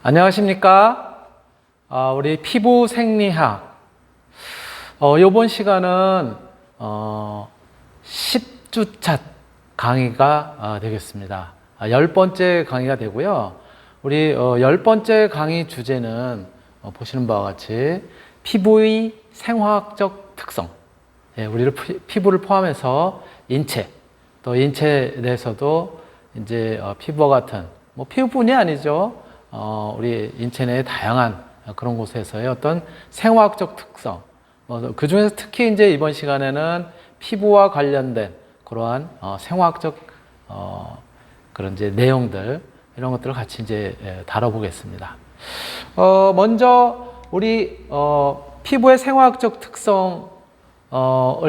안녕하십니까? 우리 피부 생리학. 이번 시간은 10주차 강의가 되겠습니다. 10번째 강의가 되고요. 우리 10번째 강의 주제는 보시는 바와 같이 피부의 생화학적 특성. 우리 피부를 포함해서 인체, 또 인체 내에서도 이제 피부와 같은, 피부뿐이 아니죠. 우리 인체 내의 다양한 그런 곳에서의 어떤 생화학적 특성. 그 중에서 특히 이제 이번 시간에는 피부와 관련된 그러한 생화학적 그런 이제 내용들, 이런 것들을 같이 이제 다뤄보겠습니다. 먼저 우리 피부의 생화학적 특성을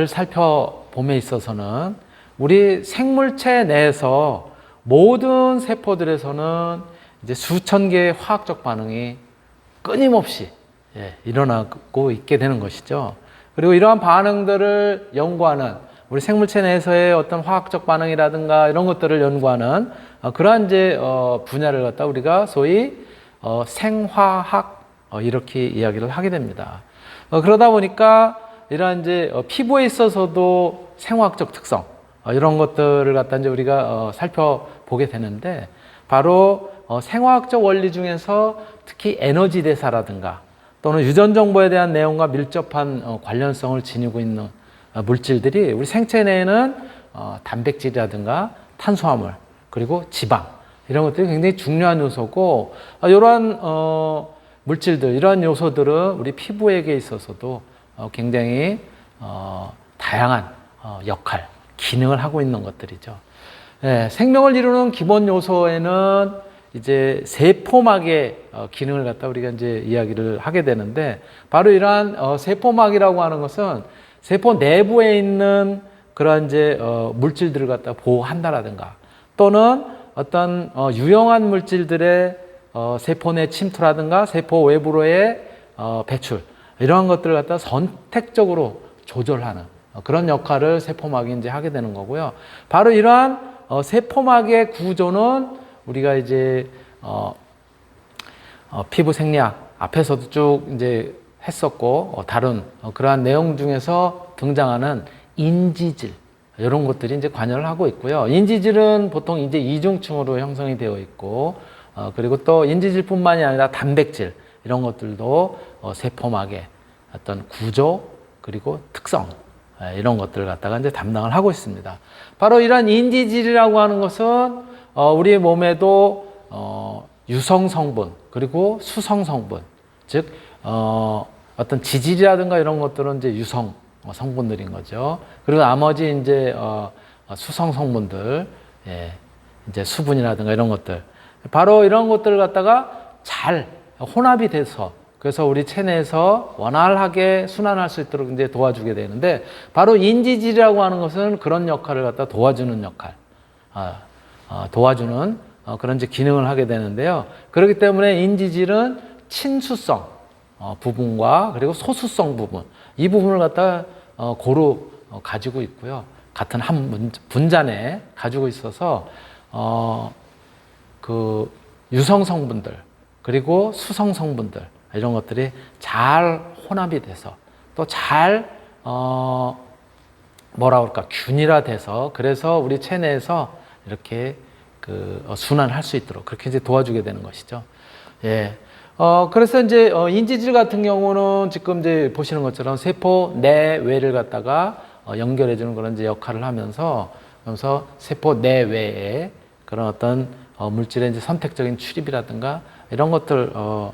살펴봄에 있어서는 우리 생물체 내에서 모든 세포들에서는 이제 수천 개의 화학적 반응이 끊임없이 일어나고 있게 되는 것이죠. 그리고 이러한 반응들을 연구하는 우리 생물체 내에서의 어떤 화학적 반응이라든가 이런 것들을 연구하는 그러한 이제 분야를 갖다 우리가 소위 생화학 이렇게 이야기를 하게 됩니다. 그러다 보니까 이러한 이제 피부에 있어서도 생화학적 특성 이런 것들을 갖다 이제 우리가 살펴보게 되는데 바로 생화학적 원리 중에서 특히 에너지 대사라든가 또는 유전 정보에 대한 내용과 밀접한 관련성을 지니고 있는 물질들이 우리 생체 내에는 단백질이라든가 탄수화물 그리고 지방 이런 것들이 굉장히 중요한 요소고 이러한 물질들 이러한 요소들은 우리 피부에게 있어서도 굉장히 다양한 역할, 기능을 하고 있는 것들이죠. 생명을 이루는 기본 요소에는 이제 세포막의 기능을 갖다 우리가 이제 이야기를 하게 되는데 바로 이러한 세포막이라고 하는 것은 세포 내부에 있는 그런 이제 물질들을 갖다 보호한다라든가 또는 어떤 유용한 물질들의 세포 내 침투라든가 세포 외부로의 배출 이러한 것들을 갖다 선택적으로 조절하는 그런 역할을 세포막이 이제 하게 되는 거고요. 바로 이러한 세포막의 구조는 우리가 이제 피부 생리학 앞에서도 쭉 이제 했었고 다른 그러한 내용 중에서 등장하는 인지질 이런 것들이 이제 관여를 하고 있고요. 인지질은 보통 이제 이중층으로 형성이 되어 있고 그리고 또 인지질뿐만이 아니라 단백질 이런 것들도 세포막의 어떤 구조 그리고 특성 이런 것들을 갖다가 이제 담당을 하고 있습니다. 바로 이러한 인지질이라고 하는 것은 우리 몸에도 유성 성분 그리고 수성 성분, 즉 어떤 지질이라든가 이런 것들은 이제 유성 성분들인 거죠. 그리고 나머지 이제 수성 성분들, 이제 수분이라든가 이런 것들, 바로 이런 것들을 갖다가 잘 혼합이 돼서 그래서 우리 체내에서 원활하게 순환할 수 있도록 이제 도와주게 되는데 바로 인지질이라고 하는 것은 그런 역할을 갖다 도와주는 역할, 도와주는 그런 이제 기능을 하게 되는데요. 그렇기 때문에 인지질은 친수성 부분과 그리고 소수성 부분 이 부분을 갖다 고루 가지고 있고요. 같은 한 분자 내에 가지고 있어서 그 유성 성분들 그리고 수성 성분들 이런 것들이 잘 혼합이 돼서 또 잘 뭐라 그럴까 균일화돼서 그래서 우리 체내에서 이렇게 순환할 수 있도록 그렇게 이제 도와주게 되는 것이죠. 그래서 이제 인지질 같은 경우는 지금 이제 보시는 것처럼 세포 내외를 갖다가 연결해주는 그런 이제 역할을 하면서 세포 내외에 그런 어떤 물질의 이제 선택적인 출입이라든가 이런 것들에도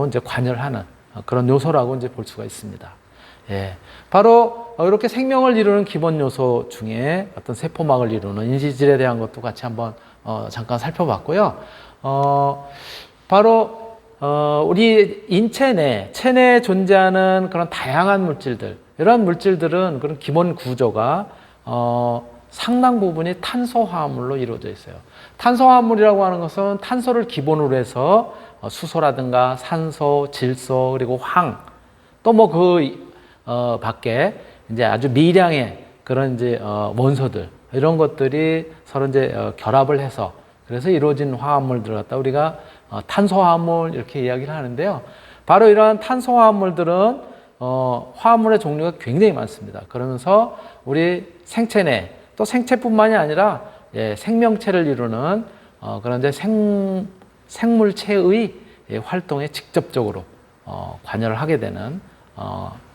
이제 관여를 하는 그런 요소라고 이제 볼 수가 있습니다. 바로 이렇게 생명을 이루는 기본 요소 중에 어떤 세포막을 이루는 인지질에 대한 것도 같이 한번 잠깐 살펴봤고요. 바로 우리 인체 내, 체내에 존재하는 그런 다양한 물질들, 이러한 물질들은 그런 기본 구조가 상당 부분이 탄소화합물로 이루어져 있어요. 탄소화합물이라고 하는 것은 탄소를 기본으로 해서 수소라든가 산소, 질소, 그리고 황, 또 밖에 이제 아주 미량의 그런 이제 원소들 이런 것들이 서로 이제 결합을 해서 그래서 이루어진 화합물들을 갖다 우리가 탄소화합물 이렇게 이야기를 하는데요. 바로 이러한 탄소화합물들은 화합물의 종류가 굉장히 많습니다. 그러면서 우리 생체 내 또 생체뿐만이 아니라 생명체를 이루는 그런 이제 생물체의 활동에 직접적으로 관여를 하게 되는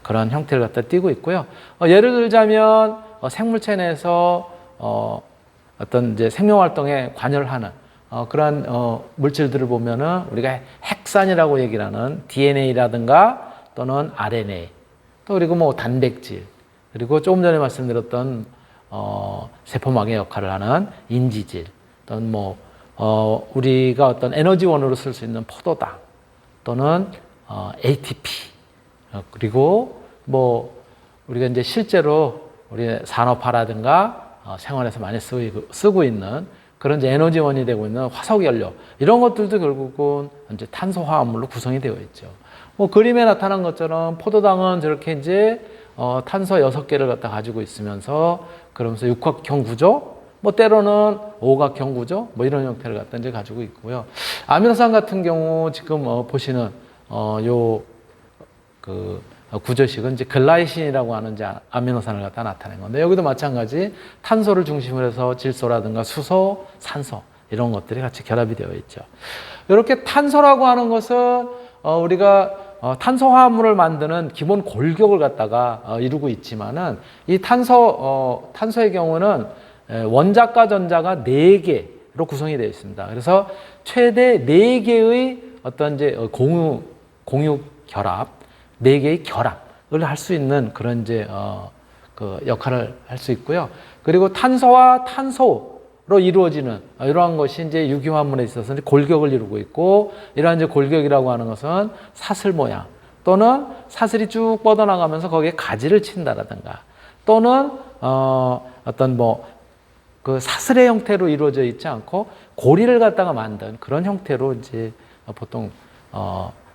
그런 형태를 갖다 띠고 있고요. 예를 들자면 생물체 내에서 어떤 이제 생명 활동에 관여를 하는 그러한 물질들을 보면은 우리가 핵산이라고 얘기를 하는 DNA라든가 또는 RNA 또 그리고 뭐 단백질 그리고 조금 전에 말씀드렸던 세포막의 역할을 하는 인지질 또는 뭐 우리가 어떤 에너지원으로 쓸 수 있는 포도당 또는 ATP 그리고 뭐 우리가 이제 실제로 우리 산업화라든가 생활에서 많이 쓰고 있는 그런 이제 에너지원이 되고 있는 화석연료 이런 것들도 결국은 이제 탄소화합물로 구성이 되어 있죠. 뭐 그림에 나타난 것처럼 포도당은 저렇게 이제 탄소 6개를 갖다 가지고 있으면서 그러면서 육각형 구조, 뭐 때로는 오각형 구조, 뭐 이런 형태를 갖다 이제 가지고 있고요. 아미노산 같은 경우 지금 보시는 구조식은 이제 글라이신이라고 하는 이제 아미노산을 갖다 나타낸 건데 여기도 마찬가지 탄소를 중심으로 해서 질소라든가 수소, 산소 이런 것들이 같이 결합이 되어 있죠. 이렇게 탄소라고 하는 것은 우리가 탄소화합물을 만드는 기본 골격을 갖다가 이루고 있지만은 이 탄소의 경우는 원자과 전자가 4개로 구성이 되어 있습니다. 그래서 최대 4개의 어떤 이제 공유 결합, 4개의 결합을 할 수 있는 그런 이제 그 역할을 할 수 있고요. 그리고 탄소와 탄소로 이루어지는 이러한 것이 이제 유기화합물에 있어서 골격을 이루고 있고, 이러한 이제 골격이라고 하는 것은 사슬 모양 또는 사슬이 쭉 뻗어나가면서 거기에 가지를 친다라든가 또는 어떤 뭐 그 사슬의 형태로 이루어져 있지 않고 고리를 갖다가 만든 그런 형태로 이제 보통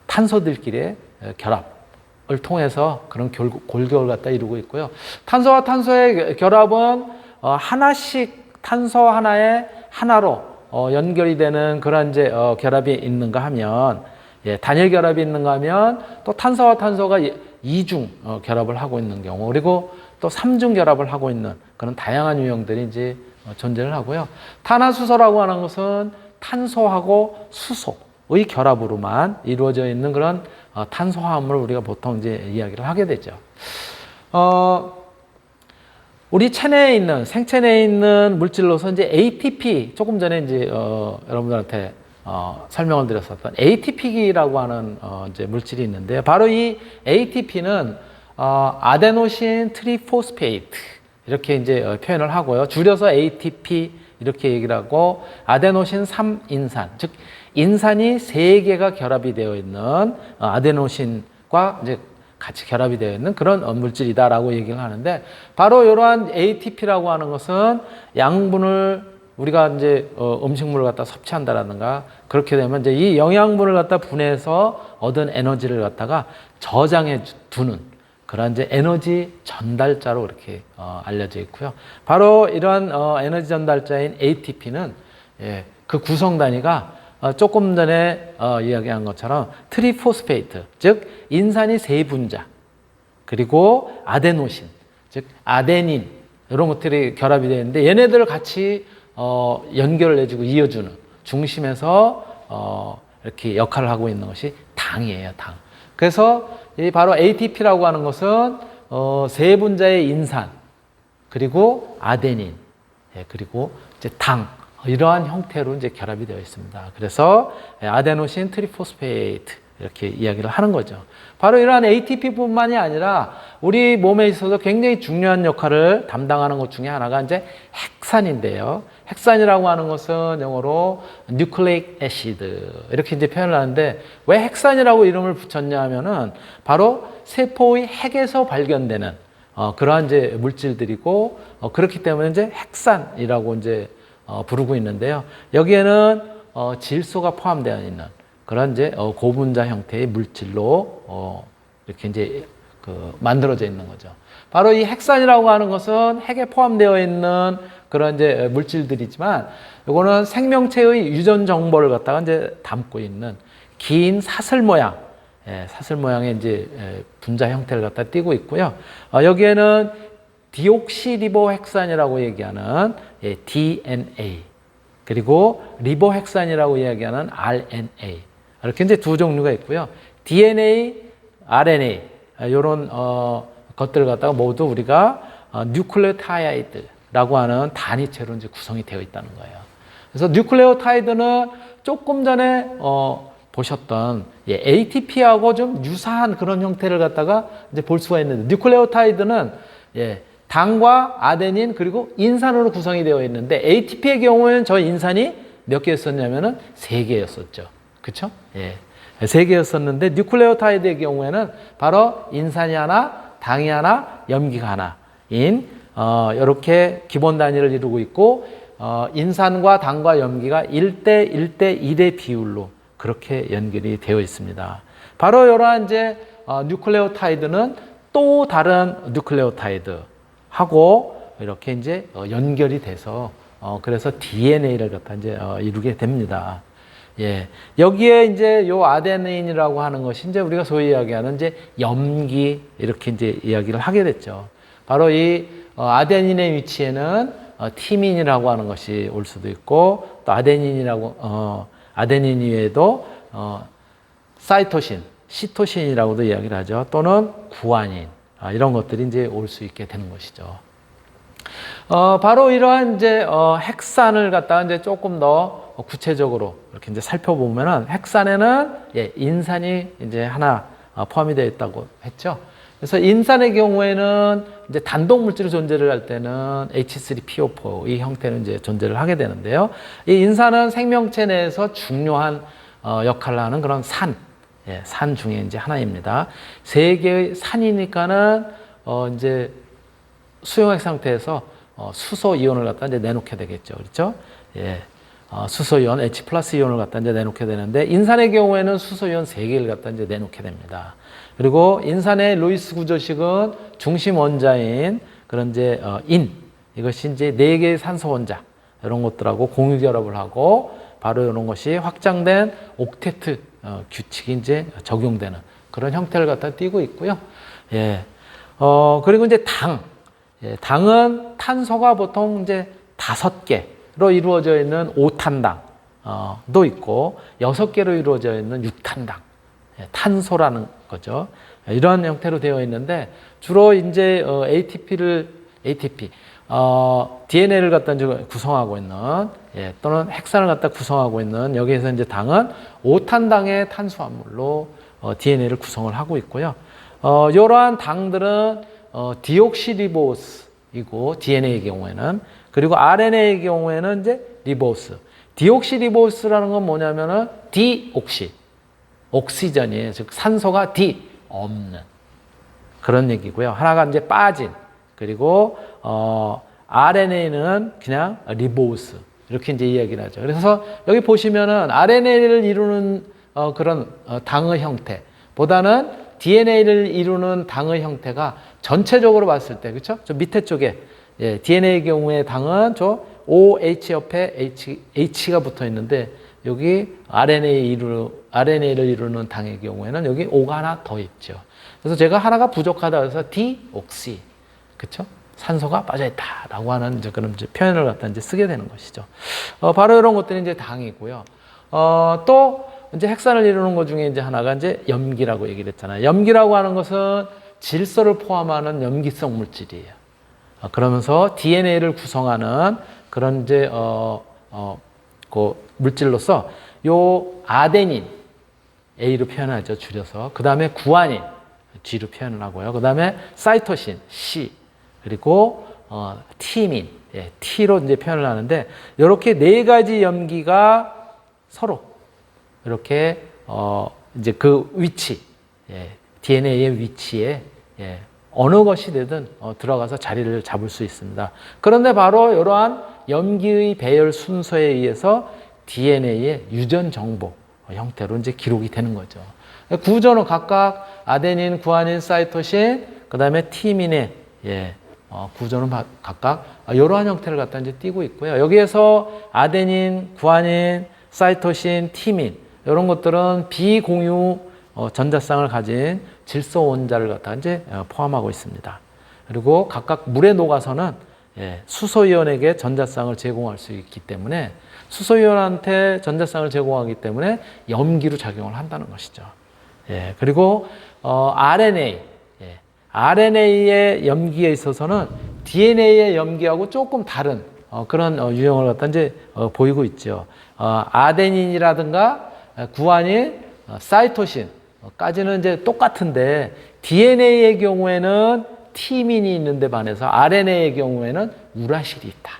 탄소들끼리의 결합을 통해서 그런 골격을 갖다 이루고 있고요. 탄소와 탄소의 결합은 하나씩 탄소 하나에 하나로 연결이 되는 그런 이제 결합이 있는가 하면, 단일 결합이 있는가 하면 또 탄소와 탄소가 이중 결합을 하고 있는 경우, 그리고 또 삼중 결합을 하고 있는 그런 다양한 유형들이 이제 존재를 하고요. 탄화수소라고 하는 것은 탄소하고 수소의 결합으로만 이루어져 있는 그런 탄소화합물을 우리가 보통 이제 이야기를 하게 되죠. 우리 체내에 있는, 생체 내에 있는 물질로서 이제 ATP, 조금 전에 이제 여러분들한테 설명을 드렸었던 ATP라고 하는 이제 물질이 있는데, 바로 이 ATP는 아데노신 트리포스페이트 이렇게 이제 표현을 하고요. 줄여서 ATP 이렇게 얘기를 하고, 아데노신 3인산, 즉 인산이 3개가 결합이 되어 있는 아데노신과 이제 같이 결합이 되어 있는 그런 물질이다라고 얘기를 하는데, 바로 이러한 ATP라고 하는 것은 양분을 우리가 이제 음식물을 갖다 섭취한다라든가 그렇게 되면 이제 이 영양분을 갖다 분해해서 얻은 에너지를 갖다가 저장해 두는 그런 이제 에너지 전달자로 이렇게 알려져 있고요. 바로 이러한 에너지 전달자인 ATP는 그 구성 단위가 조금 전에 이야기한 것처럼 트리포스페이트, 즉 인산이 3분자, 그리고 아데노신, 즉 아데닌, 이런 것들이 결합이 되어 있는데, 얘네들을 같이 연결을 해주고 이어주는 중심에서 이렇게 역할을 하고 있는 것이 당이에요, 당. 그래서 이 바로 ATP라고 하는 것은 3분자의 인산, 그리고 아데닌, 그리고 이제 당, 이러한 형태로 이제 결합이 되어 있습니다. 그래서 아데노신 트리포스페이트 이렇게 이야기를 하는 거죠. 바로 이러한 ATP뿐만이 아니라 우리 몸에 있어서 굉장히 중요한 역할을 담당하는 것 중에 하나가 이제 핵산인데요. 핵산이라고 하는 것은 영어로 nucleic acid 이렇게 이제 표현을 하는데, 왜 핵산이라고 이름을 붙였냐 하면은 바로 세포의 핵에서 발견되는 그러한 이제 물질들이고, 그렇기 때문에 이제 핵산이라고 이제 부르고 있는데요. 여기에는 질소가 포함되어 있는 그런 이제 고분자 형태의 물질로 이렇게 이제 만들어져 있는 거죠. 바로 이 핵산이라고 하는 것은 핵에 포함되어 있는 그런 이제 물질들이지만 요거는 생명체의 유전 정보를 갖다가 이제 담고 있는 긴 사슬 모양, 사슬 모양의 이제 분자 형태를 갖다 띠고 있고요. 여기에는 디옥시리보헥산이라고 얘기하는 DNA, 그리고 리보헥산이라고 이야기하는 RNA, 이렇게 이제 두 종류가 있고요. DNA, RNA 이런 것들을 갖다가 모두 우리가 뉴클레오타이드라고 하는 단위체로 이제 구성이 되어 있다는 거예요. 그래서 뉴클레오타이드는 조금 전에 보셨던 ATP하고 좀 유사한 그런 형태를 갖다가 이제 볼 수가 있는데, 뉴클레오타이드는 당과 아데닌 그리고 인산으로 구성이 되어 있는데, ATP의 경우에는 저 인산이 몇 개였었냐면은 3개였었죠. 그렇죠? 3개였었는데 뉴클레오타이드의 경우에는 바로 인산이 하나, 당이 하나, 염기가 하나인 이렇게 기본 단위를 이루고 있고, 인산과 당과 염기가 1대 1대 1의 비율로 그렇게 연결이 되어 있습니다. 바로 이러한 이제 뉴클레오타이드는 또 다른 뉴클레오타이드하고 이렇게 이제 연결이 돼서 그래서 DNA를 갖다 이제 이루게 됩니다. 여기에 이제 요 아데닌이라고 하는 것이 이제 우리가 소위 이야기하는 이제 염기, 이렇게 이제 이야기를 하게 됐죠. 바로 이 아데닌의 위치에는 티민이라고 하는 것이 올 수도 있고, 또 아데닌 이외에도 사이토신, 시토신이라고도 이야기를 하죠. 또는 구아닌, 이런 것들이 이제 올 수 있게 되는 것이죠. 바로 이러한 이제 핵산을 갖다가 이제 조금 더 구체적으로 이렇게 이제 살펴보면은, 핵산에는 인산이 이제 하나 포함이 되어 있다고 했죠. 그래서 인산의 경우에는 이제 단독 물질이 존재를 할 때는 H3PO4 이 형태는 이제 존재를 하게 되는데요. 이 인산은 생명체 내에서 중요한 역할을 하는 그런 산 중에 이제 하나입니다. 3개의 산이니까는 이제 수용액 상태에서 수소 이온을 갖다 이제 내놓게 되겠죠. 그렇죠? 수소 이온, H 플러스 이온을 갖다 이제 내놓게 되는데, 인산의 경우에는 수소 이온 3개를 갖다 이제 내놓게 됩니다. 그리고 인산의 루이스 구조식은 중심 원자인 그런 이제 이것이 이제 4개의 산소 원자 이런 것들하고 공유 결합을 하고, 바로 이런 것이 확장된 옥테트 규칙이 이제 적용되는 그런 형태를 갖다 띠고 있고요. 그리고 이제 당은 탄소가 보통 이제 5개로 이루어져 있는 5탄당도 있고, 6개로 이루어져 있는 6탄당, 탄소라는 거죠. 이런 형태로 되어 있는데, 주로 이제 DNA를 갖다 이제 구성하고 있는, 또는 핵산을 갖다 구성하고 있는, 여기에서 이제 당은 5탄당의 탄수화물로 DNA를 구성을 하고 있고요. 이러한 당들은 디옥시리보스이고, DNA의 경우에는, 그리고 RNA의 경우에는 이제 리보스. 디옥시리보스라는 건 뭐냐면은 옥시전이에요. 즉 산소가 없는 그런 얘기고요. 하나가 이제 빠진, 그리고 RNA는 그냥 리보스, 이렇게 이제 이야기를 하죠. 그래서 여기 보시면은 RNA를 이루는 그런 당의 형태보다는 DNA를 이루는 당의 형태가 전체적으로 봤을 때, 그렇죠? 저 밑에 쪽에 DNA의 경우에 당은 저 OH 옆에 H가 붙어 있는데, 여기 RNA를 이루는 당의 경우에는 여기 O가 하나 더 있죠. 그래서 제가 하나가 부족하다 해서 디옥시, 그렇죠? 산소가 빠져있다라고 하는 이제 그런 이제 표현을 갖다 이제 쓰게 되는 것이죠. 바로 이런 것들이 이제 당이고요. 또 이제 핵산을 이루는 것 중에 이제 하나가 이제 염기라고 얘기를 했잖아요. 염기라고 하는 것은 질소를 포함하는 염기성 물질이에요. 그러면서 DNA를 구성하는 그런 이제 그 물질로서 요 아데닌 A로 표현하죠, 줄여서. 그 다음에 구아닌 G로 표현을 하고요. 그 다음에 사이토신 C, 그리고 티민 T로 이제 표현을 하는데, 이렇게 4가지 염기가 서로 이렇게 이제 그 위치, DNA의 위치에 어느 것이 되든 들어가서 자리를 잡을 수 있습니다. 그런데 바로 이러한 염기의 배열 순서에 의해서 DNA의 유전 정보 형태로 이제 기록이 되는 거죠. 구조는 각각 아데닌, 구아닌, 사이토신, 그 다음에 티민의 구조는 각각 이러한 형태를 갖다 이제 띠고 있고요. 여기에서 아데닌, 구아닌, 사이토신, 티민 이런 것들은 비공유 전자쌍을 가진 질소 원자를 갖다 이제 포함하고 있습니다. 그리고 각각 물에 녹아서는 수소이온에게 전자쌍을 제공할 수 있기 때문에 수소이온한테 전자쌍을 제공하기 때문에 염기로 작용을 한다는 것이죠. 그리고 RNA, RNA의 염기에 있어서는 DNA의 염기하고 조금 다른 그런 유형을 갖다 이제 보이고 있죠. 아데닌이라든가 구아닌, 사이토신까지는 이제 똑같은데 DNA의 경우에는 티민이 있는데 반해서 RNA의 경우에는 우라실이 있다.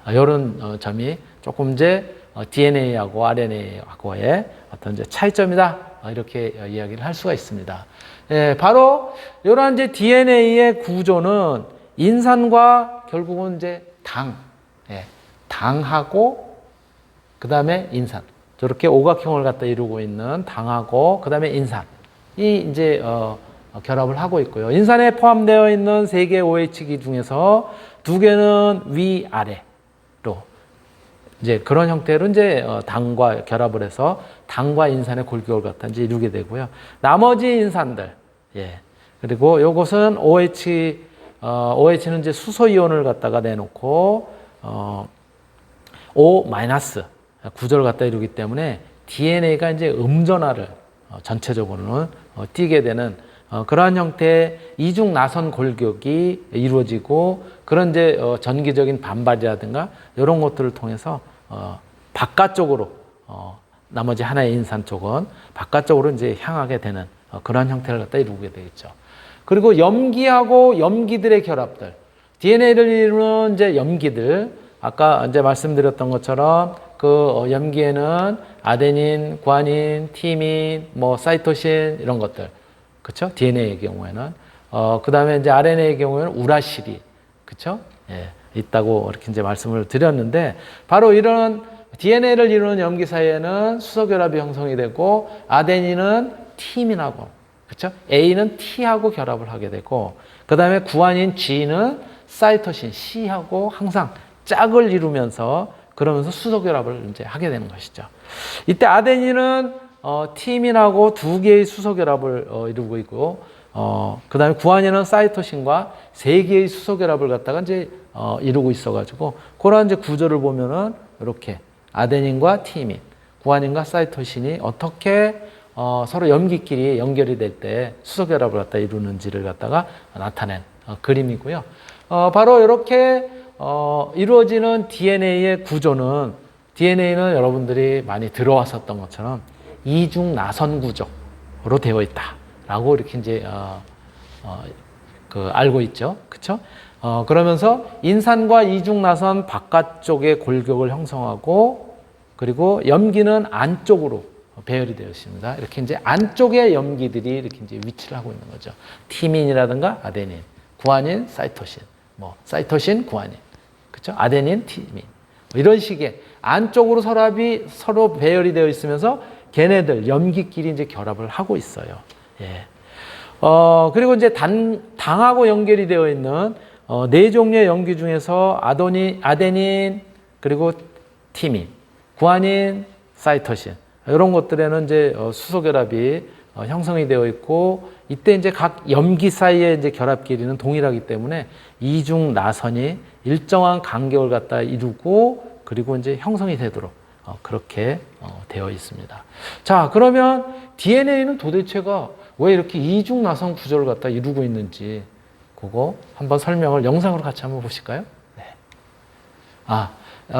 이런 점이 조금 이제 DNA하고 RNA하고의 어떤 이제 차이점이다. 이렇게 이야기를 할 수가 있습니다. 바로 이러한 이제 DNA의 구조는 인산과 결국은 이제 당하고 그 다음에 인산. 저렇게 오각형을 갖다 이루고 있는 당하고 그 다음에 인산이 이제 결합을 하고 있고요. 인산에 포함되어 있는 3개의 OH기 중에서 2개는 위아래로 이제 그런 형태로 이제 당과 결합을 해서 당과 인산의 골격을 갖다 이제 이루게 되고요. 나머지 인산들, 그리고 이것은 OH는 이제 수소 이온을 갖다가 내놓고 O- 구조를 갖다 이루기 때문에 DNA가 이제 음전화를 전체적으로는 띠게 되는 그러한 형태의 이중 나선 골격이 이루어지고 그런 이제 전기적인 반발이라든가 이런 것들을 통해서 바깥쪽으로 나머지 하나의 인산 쪽은 바깥쪽으로 이제 향하게 되는 그러한 형태를 갖다 이루게 되겠죠. 그리고 염기하고 염기들의 결합들, DNA를 이루는 이제 염기들, 아까 이제 말씀드렸던 것처럼 그 염기에는 아데닌, 구아닌, 티민, 사이토신 이런 것들, 그렇죠? DNA의 경우에는 그 다음에 이제 RNA의 경우에는 우라실이, 그렇죠? 있다고 이렇게 이제 말씀을 드렸는데 바로 이런 DNA를 이루는 염기 사이에는 수소 결합이 형성이 되고 아데닌은 티민하고, 그렇죠? A는 T하고 결합을 하게 되고 그 다음에 구아닌 G는 사이토신 C하고 항상 짝을 이루면서 그러면서 수소 결합을 이제 하게 되는 것이죠. 이때 아데닌은 티민하고 2개의 수소 결합을 이루고 있고, 그 다음에 구아닌은 사이토신과 3개의 수소 결합을 갖다가 이제 이루고 있어가지고 그런 이제 구조를 보면은 이렇게 아데닌과 티민, 구아닌과 사이토신이 어떻게 서로 염기끼리 연결이 될 때 수소 결합을 갖다 이루는지를 갖다가 나타낸 그림이고요. 바로 이렇게 이루어지는 DNA의 구조는 DNA는 여러분들이 많이 들어왔었던 것처럼 이중 나선 구조로 되어 있다라고 이렇게 이제 알고 있죠, 그렇죠? 그러면서 인산과 이중 나선 바깥쪽에 골격을 형성하고 그리고 염기는 안쪽으로 배열이 되어 있습니다. 이렇게 이제 안쪽에 염기들이 이렇게 이제 위치를 하고 있는 거죠. 티민이라든가 아데닌, 구아닌, 사이토신, 사이토신, 구아닌. 그렇죠? 아데닌, 티민. 이런 식의 안쪽으로 서로 배열이 되어 있으면서 걔네들 염기끼리 이제 결합을 하고 있어요. 그리고 이제 당하고 연결이 되어 있는 4종류의 염기 중에서 아데닌, 그리고 티민, 구아닌, 사이토신. 이런 것들에는 이제 수소 결합이 형성이 되어 있고 이때 이제 각 염기 사이의 이제 결합 길이는 동일하기 때문에 이중 나선이 일정한 간격을 갖다 이루고 그리고 이제 형성이 되도록 그렇게 되어 있습니다. 자, 그러면 DNA는 도대체가 왜 이렇게 이중 나선 구조를 갖다 이루고 있는지 그거 한번 설명을 영상으로 같이 한번 보실까요? 네.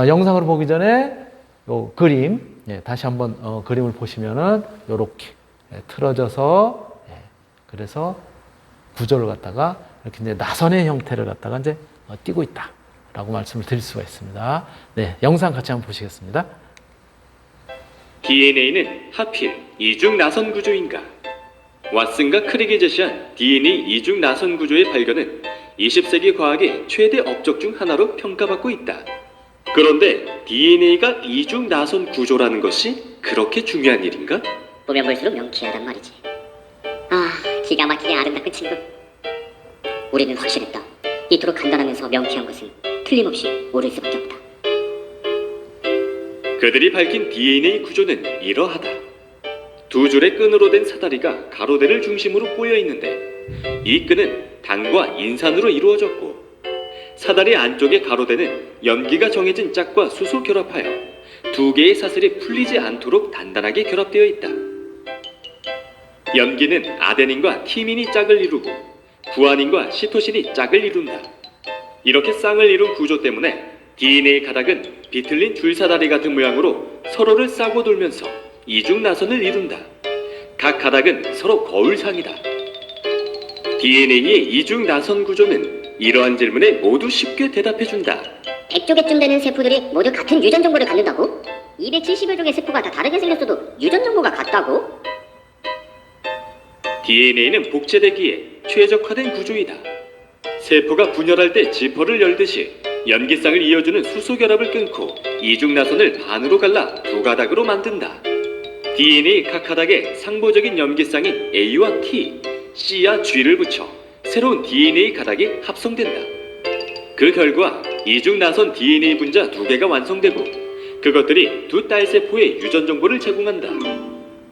영상으로 보기 전에 요 그림 다시 한번 그림을 보시면은 요렇게 틀어져서 그래서 구조를 갖다가 이렇게 이제 나선의 형태를 갖다가 이제 띄고 있다라고 말씀을 드릴 수가 있습니다. 네, 영상 같이 한번 보시겠습니다. DNA는 하필 이중 나선 구조인가? 왓슨과 크릭이 제시한 DNA 이중 나선 구조의 발견은 20세기 과학의 최대 업적 중 하나로 평가받고 있다. 그런데 DNA가 이중 나선 구조라는 것이 그렇게 중요한 일인가? 보면 볼수록 명쾌하단 말이지. 기가 막히게 아름다운 친구. 우리는 확신했다. 이토록 간단하면서 명쾌한 것은 틀림없이 옳을 수밖에 없다. 그들이 밝힌 DNA 구조는 이러하다. 두 줄의 끈으로 된 사다리가 가로대를 중심으로 꼬여 있는데 이 끈은 당과 인산으로 이루어졌고 사다리 안쪽의 가로대는 염기가 정해진 짝과 수소 결합하여 두 개의 사슬이 풀리지 않도록 단단하게 결합되어 있다. 염기는 아데닌과 티민이 짝을 이루고 구아닌과 시토신이 짝을 이룬다. 이렇게 쌍을 이룬 구조 때문에 DNA 가닥은 비틀린 줄사다리 같은 모양으로 서로를 싸고 돌면서 이중나선을 이룬다. 각 가닥은 서로 거울상이다. DNA의 이중나선 구조는 이러한 질문에 모두 쉽게 대답해준다. 100조개쯤 되는 세포들이 모두 같은 유전 정보를 갖는다고? 270여 종의 세포가 다 다르게 생겼어도 유전 정보가 같다고? DNA는 복제되기에 최적화된 구조이다. 세포가 분열할 때 지퍼를 열듯이 염기쌍을 이어주는 수소 결합을 끊고 이중나선을 반으로 갈라 두 가닥으로 만든다. DNA 각 가닥에 상보적인 염기쌍인 A와 T, C와 G를 붙여 새로운 DNA 가닥이 합성된다. 그 결과 이중나선 DNA 분자 두 개가 완성되고 그것들이 두 딸 세포의 유전 정보를 제공한다.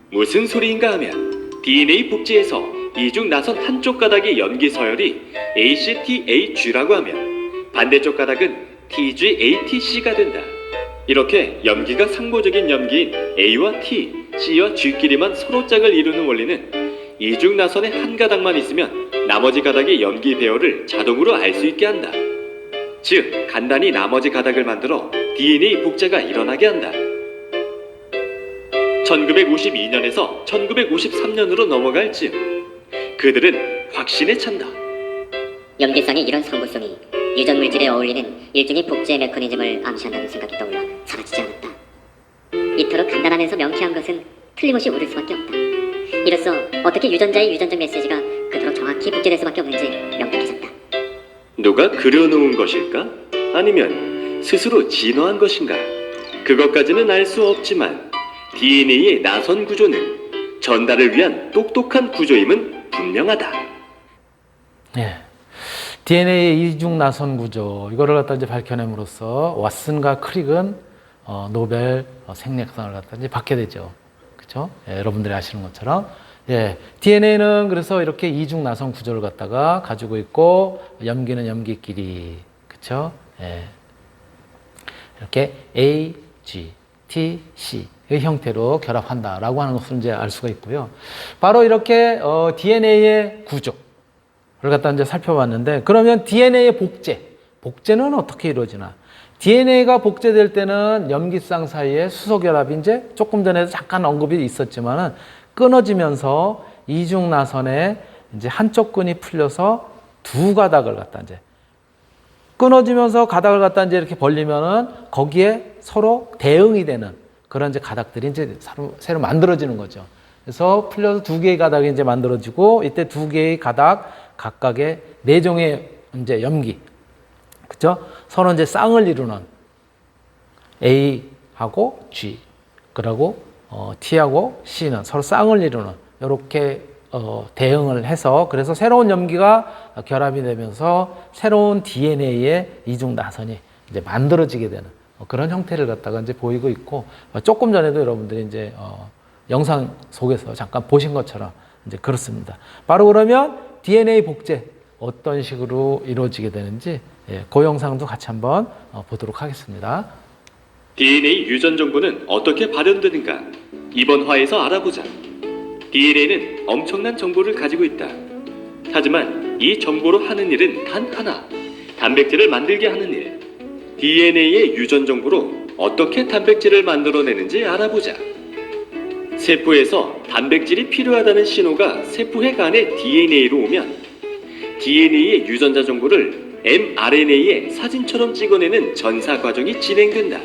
무슨 소리인가 하면 DNA 복제에서 이중나선 한쪽 가닥의 염기 서열이 ACTAG라고 하면 반대쪽 가닥은 TGATC가 된다. 이렇게 염기가 상보적인 염기인 A와 T, C와 G끼리만 서로 짝을 이루는 원리는 이중나선의 한 가닥만 있으면 나머지 가닥의 염기 배열을 자동으로 알 수 있게 한다. 즉, 간단히 나머지 가닥을 만들어 DNA 복제가 일어나게 한다. 1952년에서 1953년으로 넘어갈 즈음 그들은 확신에 찬다. 염기쌍의 이런 상보성이 유전 물질에 어울리는 일종의 복제 메커니즘을 암시한다는 생각이 떠올라 사라지지 않았다. 이토록 간단하면서 명쾌한 것은 틀림없이 옳을 수밖에 없다. 이로써 어떻게 유전자의 유전적 메시지가 그토록 정확히 복제될 수밖에 없는지 명백해졌다. 누가 그려놓은 것일까? 아니면 스스로 진화한 것인가? 그것까지는 알 수 없지만 DNA의 나선 구조는 전달을 위한 똑똑한 구조임은 분명하다. 예. DNA의 이중 나선 구조 이거를 갖다 이제 밝혀냄으로써 왓슨과 크릭은 노벨 생리학상을 갖다 이제 받게 되죠. 그렇죠? 예, 여러분들이 아시는 것처럼 예, DNA는 그래서 이렇게 이중 나선 구조를 갖다가 가지고 있고 염기는 염기끼리 그렇죠? 예. 이렇게 A, G, T, C 의 형태로 결합한다라고 하는 것을 이제 알 수가 있고요. 바로 이렇게 DNA의 구조를 갖다 이제 살펴봤는데 그러면 DNA의 복제는 어떻게 이루어지나? DNA가 복제될 때는 염기쌍 사이에 수소 결합이 이제 조금 전에도 잠깐 언급이 있었지만은 끊어지면서 이중 나선에 이제 한쪽 끈이 풀려서 두 가닥을 갖다 이제 끊어지면서 가닥을 갖다 이제 이렇게 벌리면은 거기에 서로 대응이 되는 그런 이제 가닥들이 이제 새로 만들어지는 거죠. 그래서 풀려서 두 개의 가닥이 이제 만들어지고 이때 두 개의 가닥 각각의 네 종의 이제 염기, 그죠? 서로 이제 쌍을 이루는 A하고 G, 그리고 T하고 C는 서로 쌍을 이루는 이렇게 대응을 해서 그래서 새로운 염기가 결합이 되면서 새로운 DNA의 이중 나선이 이제 만들어지게 되는 그런 형태를 갖다가 이제 보이고 있고 조금 전에도 여러분들이 이제 영상 속에서 잠깐 보신 것처럼 이제 그렇습니다. 바로 그러면 DNA 복제 어떤 식으로 이루어지게 되는지 그 영상도 같이 한번 보도록 하겠습니다. DNA 유전 정보는 어떻게 발현되는가? 이번 화에서 알아보자. DNA는 엄청난 정보를 가지고 있다. 하지만 이 정보로 하는 일은 단 하나, 단백질을 만들게 하는 일. DNA의 유전 정보로 어떻게 단백질을 만들어내는지 알아보자. 세포에서 단백질이 필요하다는 신호가 세포핵 안에 DNA로 오면 DNA의 유전자 정보를 mRNA에 사진처럼 찍어내는 전사 과정이 진행된다.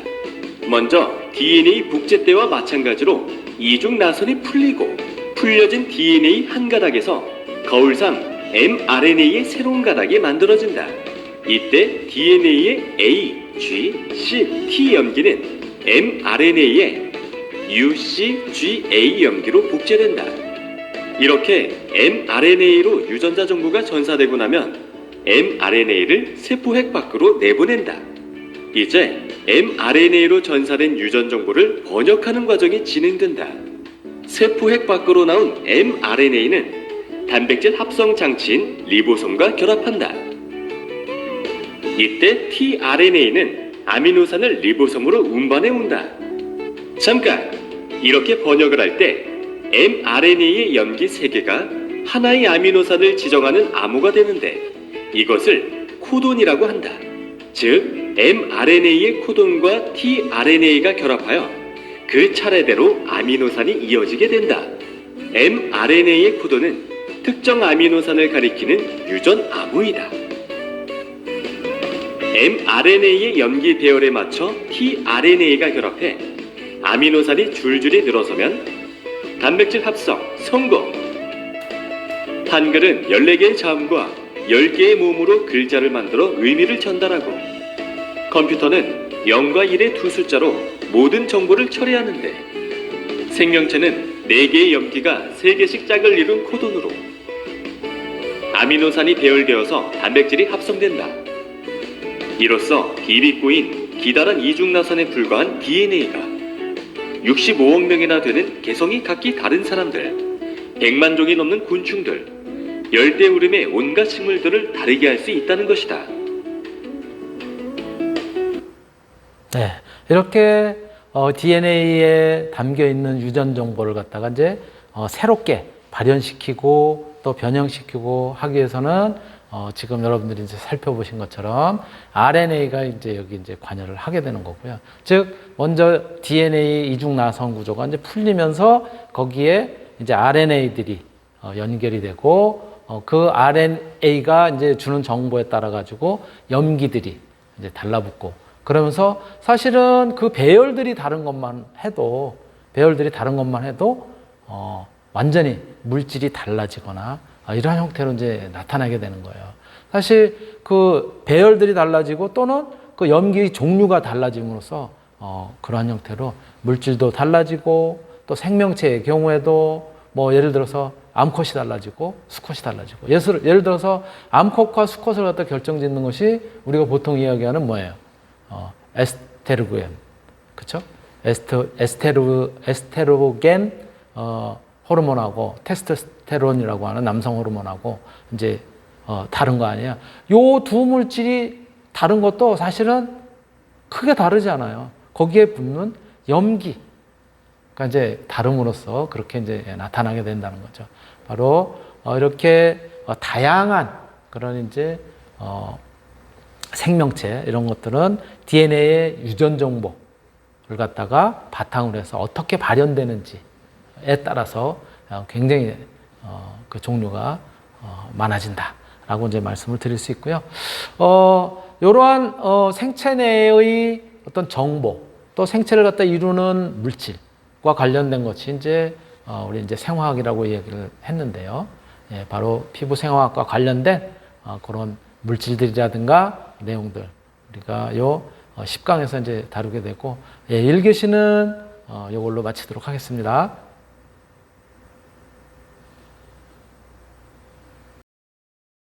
먼저 DNA 복제 때와 마찬가지로 이중 나선이 풀리고 풀려진 DNA 한 가닥에서 거울상 mRNA의 새로운 가닥이 만들어진다. 이때 DNA의 A, G, C, T 염기는 mRNA의 U, C, G, A 염기로 복제된다. 이렇게 mRNA로 유전자 정보가 전사되고 나면 mRNA를 세포핵 밖으로 내보낸다. 이제 mRNA로 전사된 유전 정보를 번역하는 과정이 진행된다. 세포핵 밖으로 나온 mRNA는 단백질 합성 장치인 리보솜과 결합한다. 이때 tRNA는 아미노산을 리보솜으로 운반해 온다. 잠깐! 이렇게 번역을 할 때 mRNA의 염기 3개가 하나의 아미노산을 지정하는 암호가 되는데 이것을 코돈이라고 한다. 즉, mRNA의 코돈과 tRNA가 결합하여 그 차례대로 아미노산이 이어지게 된다. mRNA의 코돈은 특정 아미노산을 가리키는 유전 암호이다. mRNA의 염기 배열에 맞춰 tRNA가 결합해 아미노산이 줄줄이 늘어서면 단백질 합성 성공! 한글은 14개의 자음과 10개의 모음으로 글자를 만들어 의미를 전달하고 컴퓨터는 0과 1의 두 숫자로 모든 정보를 처리하는데 생명체는 4개의 염기가 3개씩 짝을 이룬 코돈으로 아미노산이 배열되어서 단백질이 합성된다. 이로써 비비꼬인 기다란 이중나선에 불과한 DNA가 65억 명이나 되는 개성이 각기 다른 사람들, 100만 종이 넘는 곤충들, 열대우림의 온갖 식물들을 다르게 할 수 있다는 것이다. 네, 이렇게 DNA에 담겨 있는 유전 정보를 갖다가 이제 새롭게 발현시키고 또 변형시키고 하기 위해서는 지금 여러분들이 이제 살펴보신 것처럼 RNA가 이제 여기 이제 관여를 하게 되는 거고요. 즉, 먼저 DNA 이중 나선 구조가 이제 풀리면서 거기에 이제 RNA들이 연결이 되고 그 RNA가 이제 주는 정보에 따라 가지고 염기들이 이제 달라붙고 그러면서 사실은 그 배열들이 다른 것만 해도 완전히 물질이 달라지거나 이러한 형태로 이제 나타나게 되는 거예요. 사실 그 배열들이 달라지고 또는 그 염기 종류가 달라짐으로써 그러한 형태로 물질도 달라지고 또 생명체의 경우에도 뭐 예를 들어서 암컷이 달라지고 수컷이 달라지고 예를 들어서 암컷과 수컷을 갖다 결정짓는 것이 우리가 보통 이야기하는 뭐예요? 에스테르겐, 그렇죠? 에스테로겐 호르몬하고 테스토스테론이라고 하는 남성 호르몬하고 이제 다른 거 아니에요. 요 두 물질이 다른 것도 사실은 크게 다르지 않아요. 거기에 붙는 염기, 그러니까 이제 다름으로써 그렇게 이제 나타나게 된다는 거죠. 바로 이렇게 다양한 그런 이제 생명체 이런 것들은 DNA의 유전 정보를 갖다가 바탕으로 해서 어떻게 발현되는지에 따라서 굉장히 그 종류가 많아진다라고 이제 말씀을 드릴 수 있고요. 이러한 생체 내의 어떤 정보 또 생체를 갖다 이루는 물질과 관련된 것이 이제 우리 이제 생화학이라고 얘기를 했는데요. 예, 바로 피부 생화학과 관련된 그런 물질들이라든가 내용들 우리가 요 10강에서 이제 다루게 되고, 예, 1교시는 이걸로 마치도록 하겠습니다.